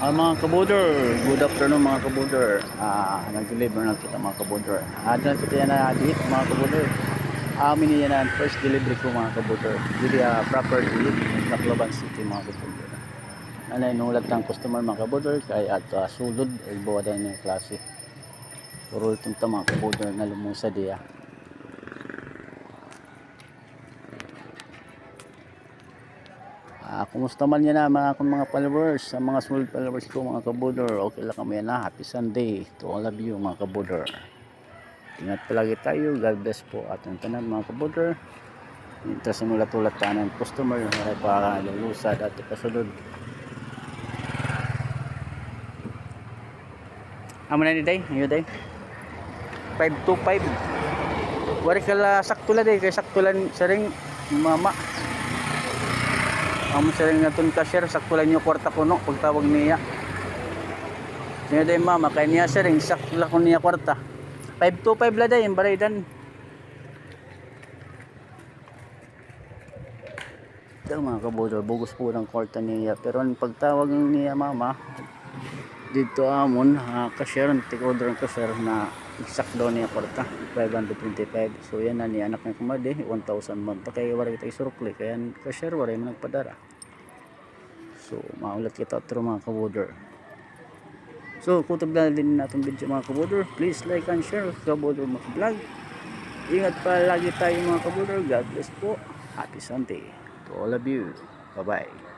Mga kabuder, good afternoon mga kabuder. Nag-deliver na kita mga kabuder. Dyan kita yan na dito mga kabuder. Amin yan na first delivery ko mga kabuder. Dili property, Tacloban City mga kabuder. Ano inulat ng customer mga kabuder kay at sulod ay buwada yung klase. Puro itong mga kabuder na lumusa diya. Kumusta man yan na mga followers, sa mga small followers ko mga kabuder, okay lang kami na. Happy Sunday to all of you mga kabuder. Ingat palagi tayo, God bless po ating tanan mga kabuder. Ito sa mulat-ulat tanan customer na para lulusad at kasunod. Amo na ni day, ayo day. 525. Wari kala sakto la day, kay sakto lang sa ring mama. Amo sa ring naton cashier sakto lang yung kwarta kuno pagtawag niya. Sino day mama kay niya sa ring sakto lang niya kwarta. 525 la day, yung baraydan. Ito mga kabuder, bugos po ng kwarta niya. Pero ang pagtawag niya mama, dito amon, cashier, take-order ng cashier na exact daw niya kwarta, 525. So yan na niya anak niya kumade, 1,000 man. Kaya wala kita isurukli, kaya cashier wala yung nagpadara. So maulat kita otro mga kabuder. So kung tagdala din natin video mga kabuder, please like and share kabuder mga vlog. Ingat pa lagi tayo mga kabuder. God bless po. Happy Sunday to all of you. Bye bye.